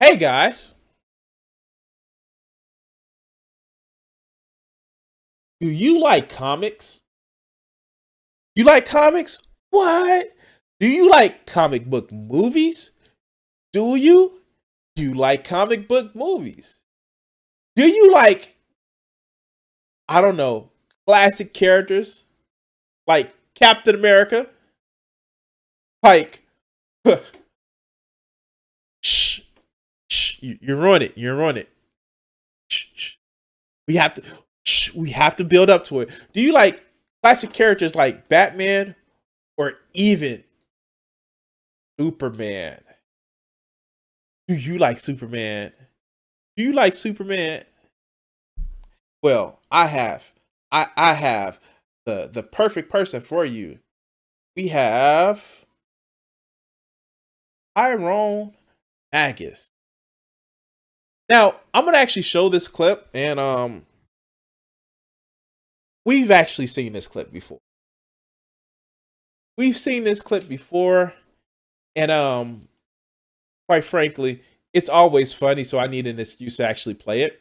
Hey guys, do you like comics? You like comics? What? Do you like comic book movies? Do you? Do you like comic book movies? Do you like, I don't know, classic characters like Captain America? Like, shh, shh, you ruin it. You ruin it. Shh, shh. We have to, we have to build up to it. Do you like classic characters like Batman or even Superman? Do you like Superman? Do you like Superman? Well, I have. I have the perfect person for you. We have Tyrone Magnus. Now, I'm gonna actually show this clip, and we've actually seen this clip before. We've seen this clip before, and quite frankly, it's always funny, so I need an excuse to actually play it.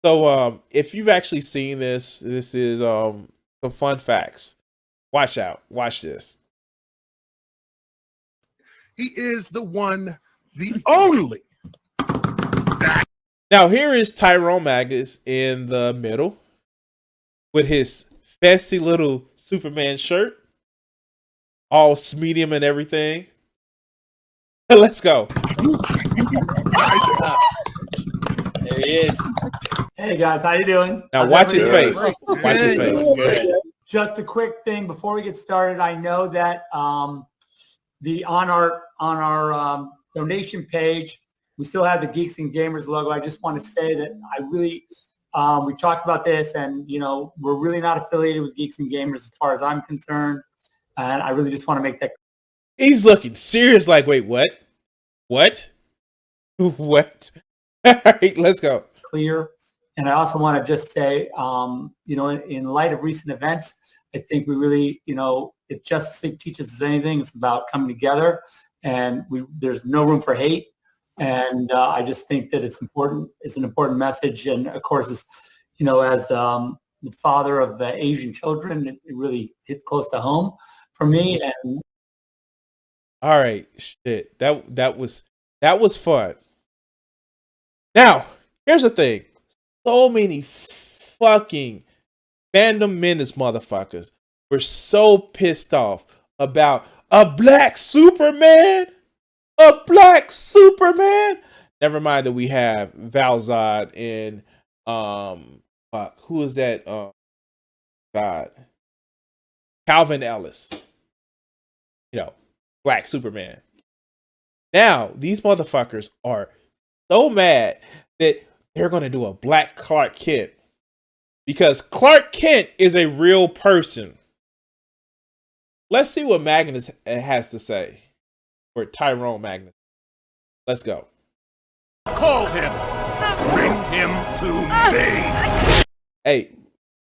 So if you've actually seen this, this is some fun facts. Watch out. Watch this. He is the one, the only. Now here is Tyrone Magnus in the middle with his fancy little Superman shirt, all medium and everything. Let's go. There he is. Hey guys, how you doing? Now watch his face. Watch his face. Good. Just a quick thing before we get started. I know that on our donation page, we still have the Geeks and Gamers logo. I just want to say that I really we talked about this, and we're really not affiliated with Geeks and Gamers as far as I'm concerned. And I really just want to make that. He's looking serious. Like, wait, what? What? What? All right, let's go. Clear. And I also want to just say, in light of recent events, I think we really, if Justice League teaches us anything, it's about coming together, and there's no room for hate. And I just think that it's important. It's an important message. And of course, as the father of Asian children, it really hits close to home for me. And all right, shit, that was fun. Now, here's the thing. So many fucking fandom menace motherfuckers were so pissed off about a black Superman. A black Superman. Never mind that we have Valzad and who is that? God, Calvin Ellis. Black Superman. Now these motherfuckers are so mad that they're gonna do a black Clark Kent because Clark Kent is a real person. Let's see what Magnus has to say. For Tyrone Magnus. Let's go. Call him. Bring him to me. Hey,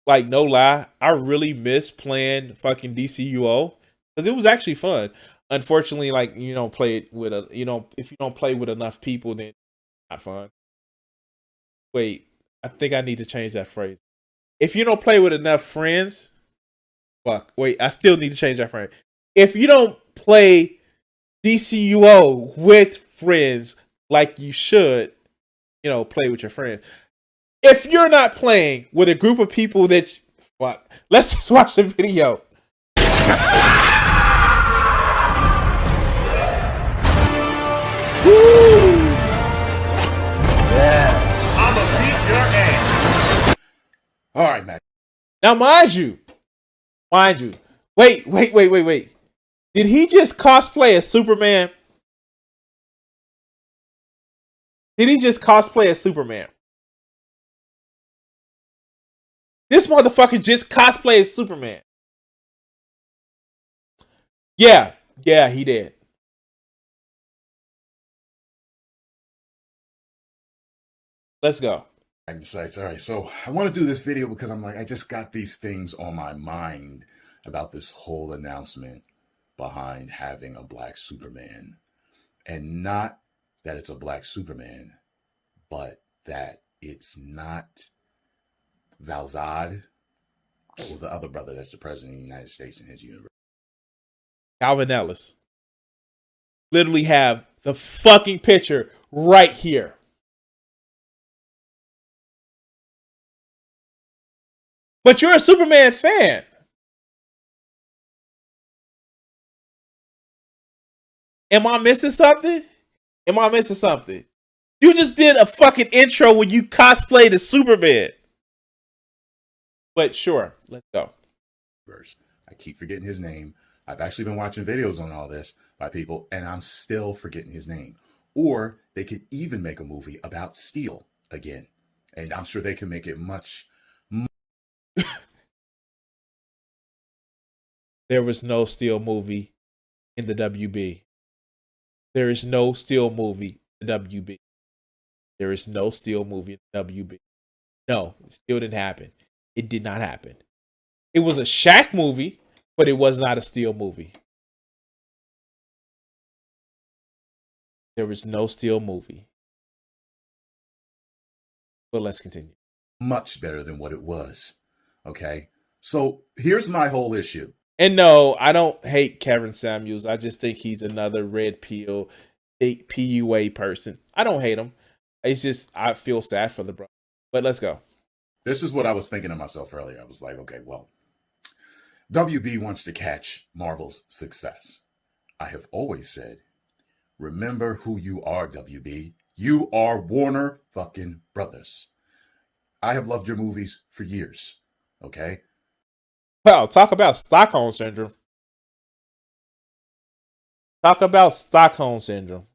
like no lie, I really miss playing fucking DCUO because it was actually fun. Unfortunately, like you don't play it with if you don't play with enough people, then it's not fun. Wait, I think I need to change that phrase. If you don't play with enough friends, I still need to change that phrase. If you don't play DCUO with friends like you should, play with your friends. If you're not playing with a group of people that, let's just watch the video. Woo! Yes. I'ma beat your ass. All right, man. Now, mind you, wait. Did he just cosplay as Superman? Did he just cosplay as Superman? This motherfucker just cosplayed as Superman. Yeah, he did. Let's go. Sites. All right, so I want to do this video because I just got these things on my mind about this whole announcement behind having a black Superman, and not that it's a black Superman, but that it's not Valzad or the other brother that's the president of the United States in his universe. Calvin Ellis. Literally have the fucking picture right here. But you're a Superman fan. Am I missing something? Am I missing something? You just did a fucking intro when you cosplayed as Superman. But sure, let's go. I keep forgetting his name. I've actually been watching videos on all this by people, and I'm still forgetting his name. Or they could even make a movie about Steel again. And I'm sure they can make it much. There was no Steel movie in the WB. There is no Steel movie in the WB. There is no Steel movie in the WB. No, it still didn't happen. It did not happen. It was a Shaq movie, but it was not a Steel movie. There was no Steel movie. But let's continue. Much better than what it was. Okay? So here's my whole issue. And no, I don't hate Kevin Samuels. I just think he's another red pill, PUA person. I don't hate him. It's just, I feel sad for the brother. But let's go. This is what I was thinking to myself earlier. I was like, okay, well, WB wants to catch Marvel's success. I have always said, remember who you are, WB. You are Warner fucking Brothers. I have loved your movies for years. Okay? Well, talk about Stockholm Syndrome. Talk about Stockholm Syndrome.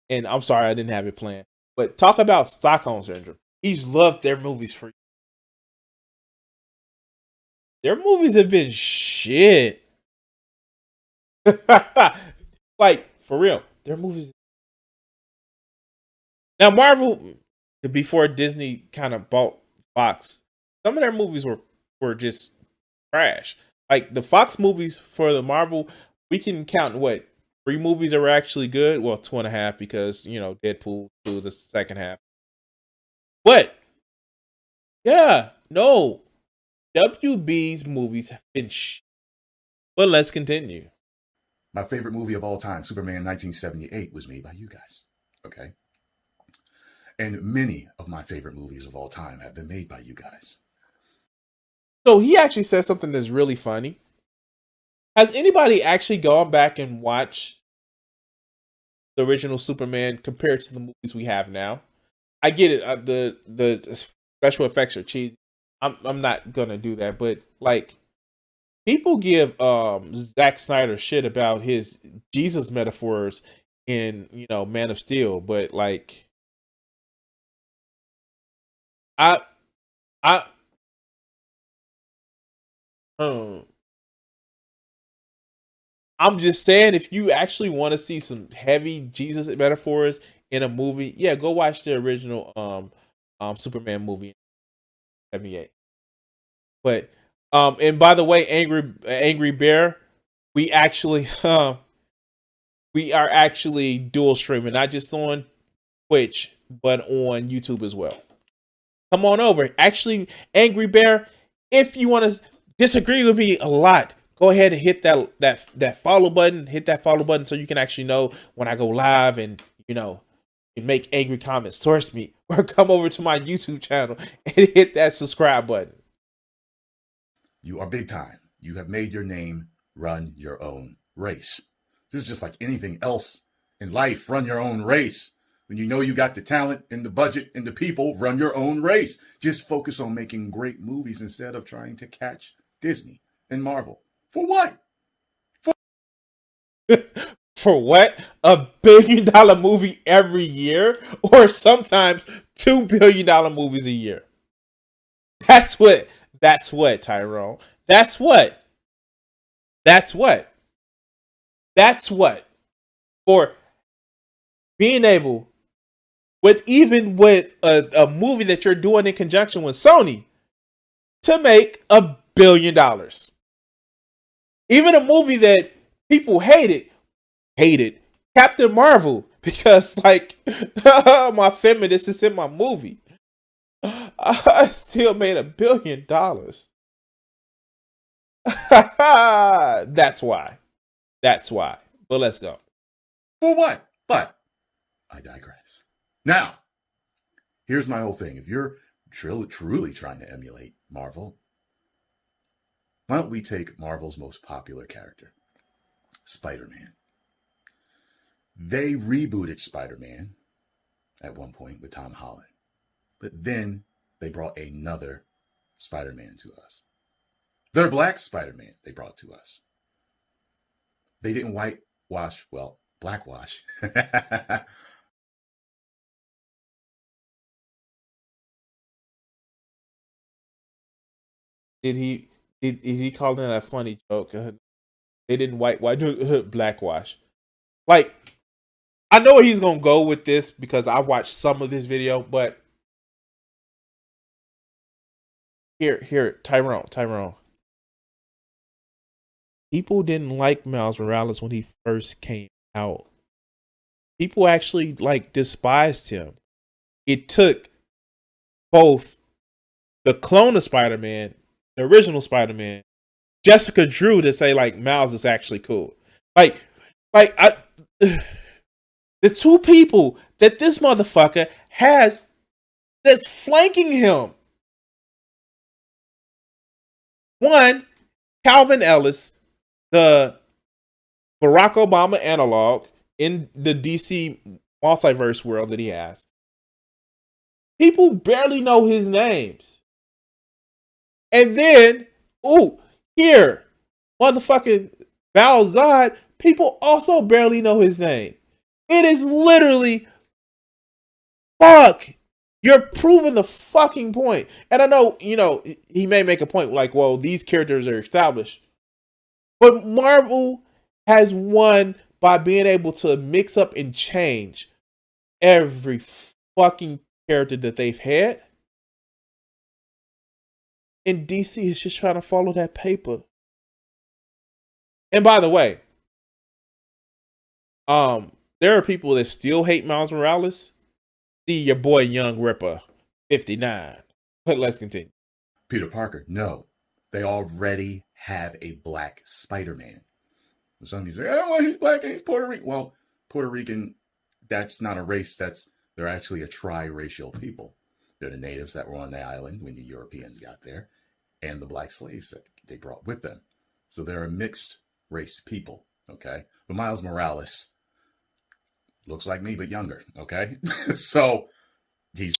And I'm sorry I didn't have it planned. But talk about Stockholm Syndrome. He's loved their movies for years. Their movies have been shit. Like, for real. Their movies. Now, Marvel, before Disney kind of bought Fox, some of their movies were just trash. Like, the Fox movies for the Marvel, we can count, 3 movies that were actually good? Well, 2.5 because, Deadpool 2, the second half. But, yeah, no. WB's movies have been shit. But let's continue. My favorite movie of all time, Superman 1978, was made by you guys. Okay? And many of my favorite movies of all time have been made by you guys. So he actually said something that's really funny. Has anybody actually gone back and watched the original Superman compared to the movies we have now? I get it. The special effects are cheesy. I'm not gonna do that, but like, people give Zack Snyder shit about his Jesus metaphors in Man of Steel, but like, I'm just saying, if you actually want to see some heavy Jesus metaphors in a movie, yeah, go watch the original Superman movie in 78. But and by the way, Angry Bear, we actually we are actually dual streaming, not just on Twitch, but on YouTube as well. Come on over. Actually, Angry Bear, if you want to disagree with me a lot, go ahead and hit that follow button. Hit that follow button so you can actually know when I go live, and make angry comments towards me, or come over to my YouTube channel and hit that subscribe button. You are big time. You have made your name. Run your own race. This is just like anything else in life. Run your own race. When you know you got the talent and the budget and the people, run your own race. Just focus on making great movies instead of trying to catch Disney and Marvel. For what? For what? $1 billion movie every year, or sometimes $2 billion movies a year. That's what, Tyrone. That's what. For being able, with a movie that you're doing in conjunction with Sony, to make $1 billion. Even a movie that people hated hated Captain Marvel because like my feminist is in my movie. I still made $1 billion. That's why. That's why. But let's go. For what? But I digress. Now, here's my whole thing. If you're truly trying to emulate Marvel, why don't we take Marvel's most popular character, Spider-Man? They rebooted Spider-Man at one point with Tom Holland. But then they brought another Spider-Man to us. Their black Spider-Man they brought to us. They didn't whitewash, well, blackwash. Is he calling that a funny joke? They didn't blackwash. Like, I know where he's gonna go with this because I watched some of this video, but here, Tyrone. People didn't like Miles Morales when he first came out. People actually like despised him. It took both the clone of Spider-Man, the original Spider-Man, Jessica Drew to say like Miles is actually cool. Like the two people that this motherfucker has that's flanking him. One, Calvin Ellis, the Barack Obama analog in the DC multiverse world that he has. People barely know his names. And then, here, motherfucking Val Zod, people also barely know his name. It is literally, fuck. You're proving the fucking point. And I know, he may make a point like, well, these characters are established. But Marvel has won by being able to mix up and change every fucking character that they've had. And DC is just trying to follow that paper. And by the way, there are people that still hate Miles Morales. See your boy Young Ripper, 59. But let's continue. Peter Parker, no. They already have a black Spider-Man. Some of you say, I don't want he's black and he's Puerto Rican. Well, Puerto Rican, that's not a race. They're actually a tri-racial people. They're the natives that were on the island when the Europeans got there, and the black slaves that they brought with them. So they're a mixed race people, okay? But Miles Morales looks like me, but younger, okay? So he's...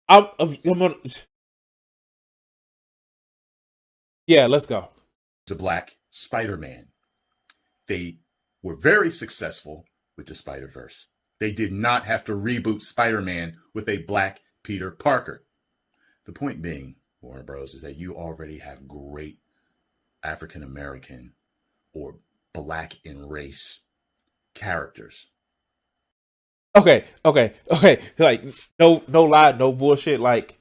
I'm gonna... Yeah, let's go. a black Spider-Man. They were very successful with the Spider-Verse. They did not have to reboot Spider-Man with a black Peter Parker. The point being, Warner Bros., is that you already have great African-American or black in race characters. Okay. Like, no lie, no bullshit. Like,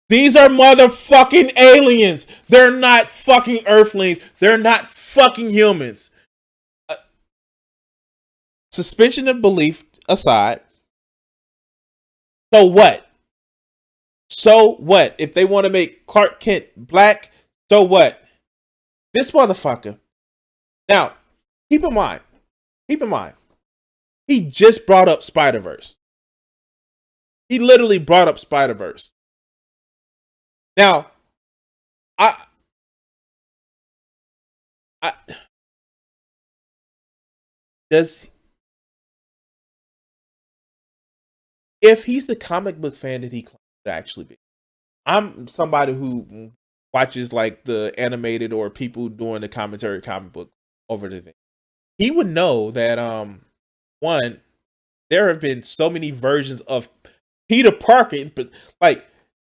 these are motherfucking aliens. They're not fucking Earthlings. They're not fucking humans. Suspension of belief aside. So what? So what? If they want to make Clark Kent black, so what? This motherfucker. Now, keep in mind, he just brought up Spider-Verse. He literally brought up Spider-Verse. Now, if he's the comic book fan that he claims to actually be, I'm somebody who watches like the animated or people doing the commentary comic book over the thing. He would know that one, there have been so many versions of Peter Parker, but like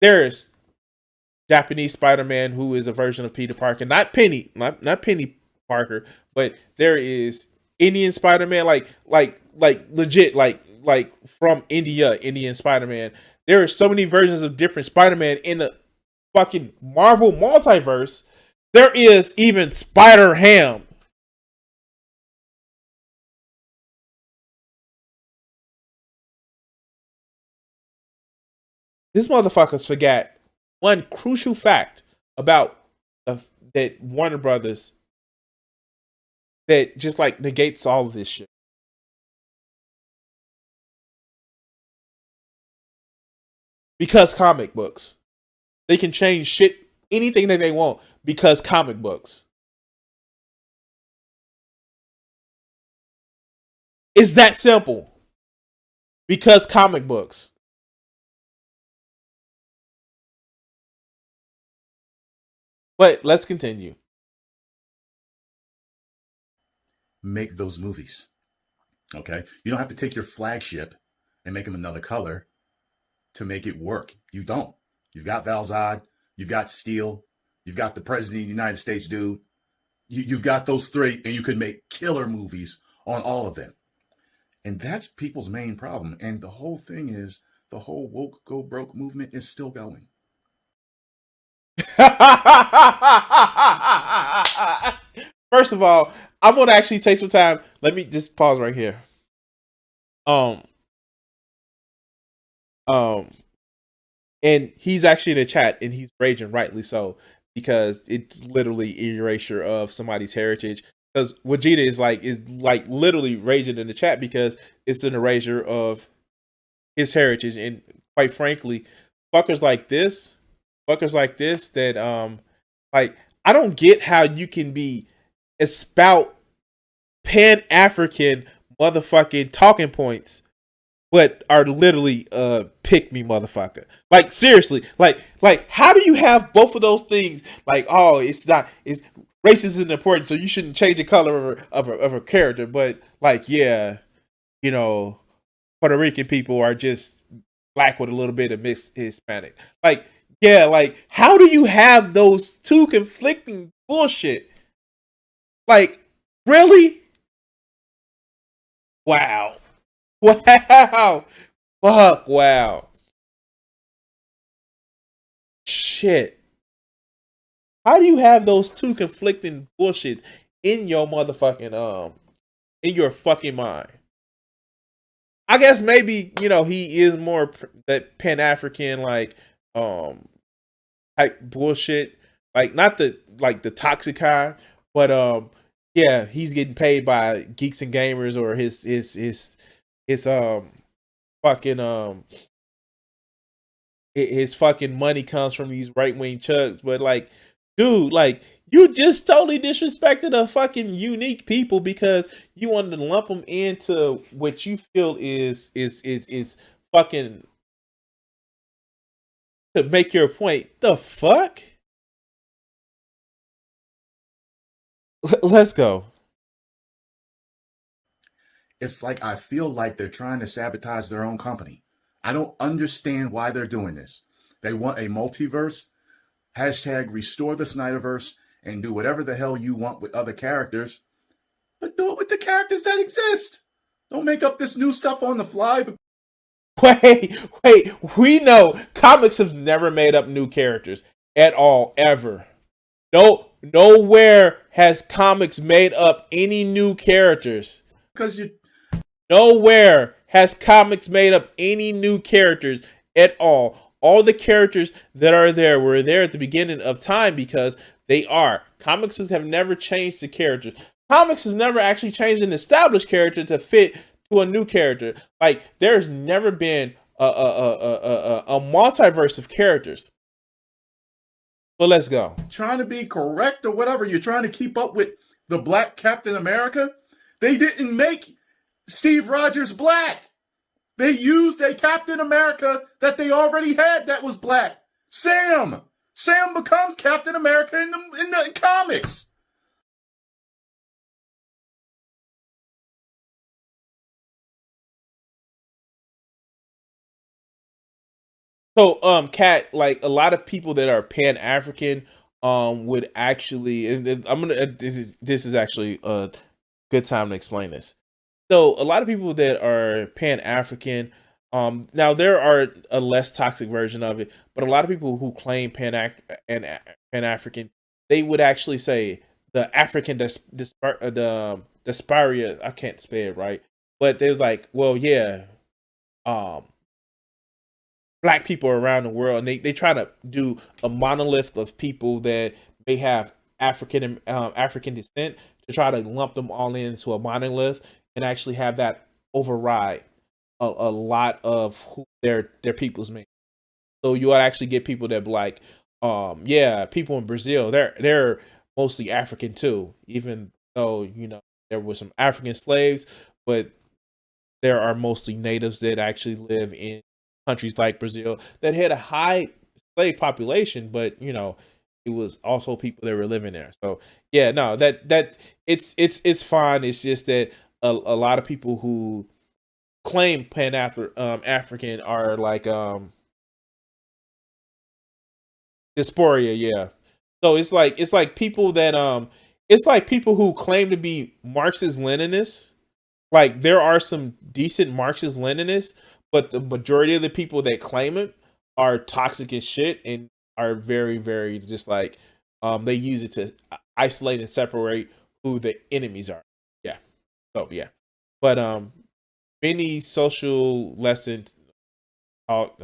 there's Japanese Spider-Man who is a version of Peter Parker, not Penny Parker, but there is Indian Spider-Man, like legit, like like from Indian Spider-Man. There are so many versions of different Spider-Man in the fucking Marvel multiverse. There is even Spider-Ham. This motherfuckers forgot one crucial fact about that Warner Brothers that just like negates all of this shit. Because comic books. They can change shit, anything that they want, because comic books. It's that simple. Because comic books. But let's continue. Make those movies. Okay? You don't have to take your flagship and make them another color to make it work. You don't. You've got Val-Zod, you've got Steel, you've got the President of the United States dude. You've got those three, and you could make killer movies on all of them. And that's people's main problem. And the whole thing is, the whole woke go broke movement is still going. First of all, I'm gonna actually take some time. Let me just pause right here. And he's actually in the chat, and he's raging, rightly so, because it's literally erasure of somebody's heritage. Because Vegeta is like literally raging in the chat because it's an erasure of his heritage, and quite frankly, fuckers like this that like I don't get how you can be spout Pan-African motherfucking talking points, but are literally pick me motherfucker. Like seriously, like how do you have both of those things? Like, oh, it's race isn't important, so you shouldn't change the color of a character. But like, yeah, you know, Puerto Rican people are just black with a little bit of mixed Hispanic. Like, yeah, like how do you have those two conflicting bullshit? Like, really? Wow. Wow. Fuck, wow. Shit. How do you have those two conflicting bullshits in your motherfucking in your fucking mind? I guess maybe, you know, he is more that Pan-African like type bullshit. Like not the toxic kind, but yeah, he's getting paid by geeks and gamers or his fucking his fucking money comes from these right-wing chugs. But like, dude, like you just totally disrespected a fucking unique people because you wanted to lump them into what you feel is fucking to make your point. The fuck? Let's go. It's like I feel like they're trying to sabotage their own company. I don't understand why they're doing this. They want a multiverse, hashtag restore the Snyderverse, and do whatever the hell you want with other characters, but do it with the characters that exist. Don't make up this new stuff on the fly. Wait, we know comics have never made up new characters at all, ever. Nowhere has comics made up any new characters. Because you... Nowhere has comics made up any new characters at all. All the characters that are there were there at the beginning of time because they are. Comics have never changed the characters. Comics has never actually changed an established character to fit to a new character. Like, there's never been a multiverse of characters. Well, let's go. Trying to be correct or whatever. You're trying to keep up with the Black Captain America. They didn't make Steve Rogers black. They used a Captain America that they already had that was black. Sam. Sam becomes Captain America in the comics. So, Kat, like a lot of people that are Pan-African, would actually, and I'm gonna. This is actually a good time to explain this. So a lot of people that are Pan-African, now there are a less toxic version of it, but a lot of people who claim Pan-African, they would actually say the African the Diaspora. I can't spell it right, but they're like, well, yeah, um, black people around the world, and they try to do a monolith of people that may have African descent to try to lump them all into a monolith and actually have that override a lot of who their people's mean. So you'll actually get people that be like, yeah, people in Brazil, they're mostly African too, even though there were some African slaves, but there are mostly natives that actually live in countries like Brazil that had a high slave population, but it was also people that were living there. So yeah, no, that it's fine. It's just that a lot of people who claim African are like dysphoria, yeah. So it's like people that it's like people who claim to be Marxist Leninists. Like there are some decent Marxist Leninists, but the majority of the people that claim it are toxic as shit and are very, very just like they use it to isolate and separate who the enemies are. Yeah. So yeah. But many social lessons taught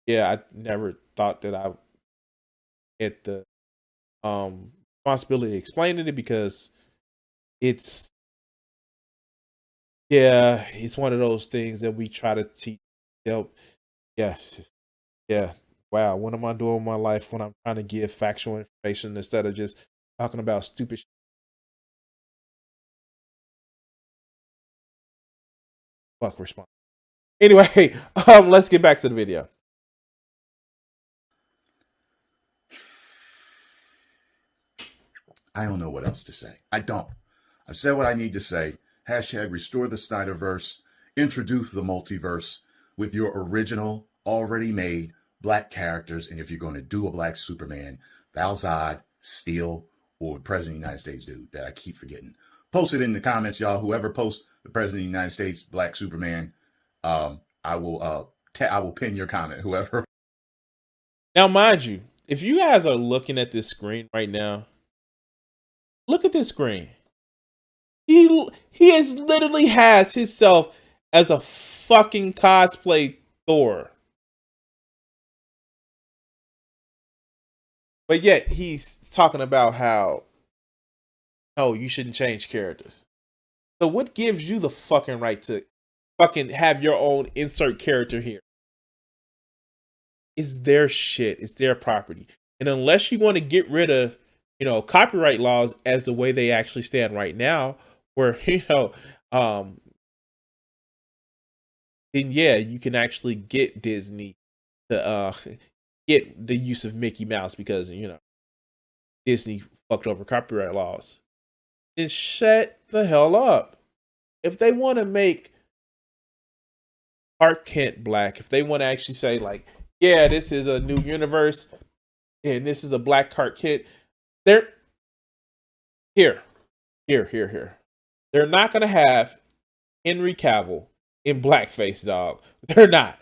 yeah, I never thought that I had the responsibility of explaining it because it's yeah, it's one of those things that we try to teach. Help. Yes. Yeah. Wow. What am I doing with my life when I'm trying to give factual information instead of just talking about stupid shit? Fuck response. Anyway, let's get back to the video. I don't know what else to say. I don't. I've said what I need to say. Hashtag restore the Snyderverse. Introduce the multiverse with your original, already made black characters. And if you're going to do a black Superman, Val-Zod, Steel, or President of the United States dude that I keep forgetting. Post it in the comments, y'all. Whoever posts the President of the United States black Superman, I will pin your comment. Whoever. Now, mind you, if you guys are looking at this screen right now, look at this screen. He has literally has himself as a fucking cosplay Thor. But yet he's talking about how, oh, you shouldn't change characters. So what gives you the fucking right to fucking have your own insert character here? It's their shit. It's their property. And unless you want to get rid of, copyright laws as the way they actually stand right now, where, then yeah, you can actually get Disney to get the use of Mickey Mouse because, Disney fucked over copyright laws. Then shut the hell up. If they want to make Clark Kent black, if they want to actually say like, yeah, this is a new universe and this is a black Clark Kent, they're here. They're not gonna have Henry Cavill in blackface, dog. They're not.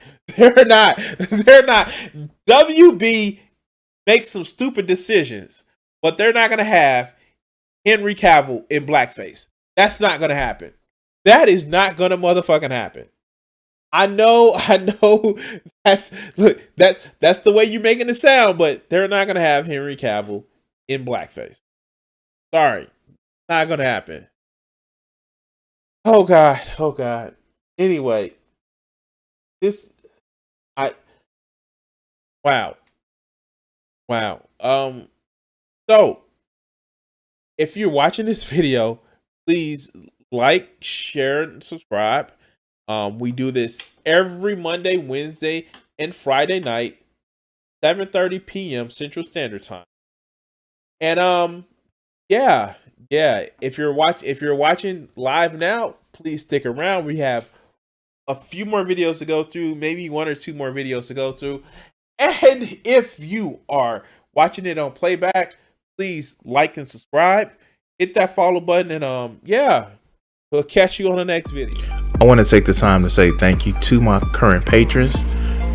WB makes some stupid decisions, but they're not gonna have Henry Cavill in blackface. That's not gonna happen. That is not gonna motherfucking happen. I know that's the way you're making it sound, but they're not gonna have Henry Cavill in blackface. Sorry. Not gonna happen. Oh god. Anyway, wow. So if you're watching this video, please like, share, and subscribe. We do this every Monday, Wednesday, and Friday night, 7:30 p.m. Central Standard Time. And yeah. If you're watching live now, please stick around. We have a few more videos to go through, maybe one or two more videos to go through. And if you are watching it on playback, please like and subscribe. Hit that follow button and yeah. We'll catch you on the next video. I want to take the time to say thank you to my current patrons,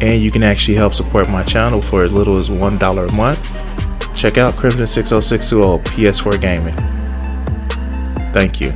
and you can actually help support my channel for as little as $1 a month. Check out Crimson60620 PS4 Gaming. Thank you.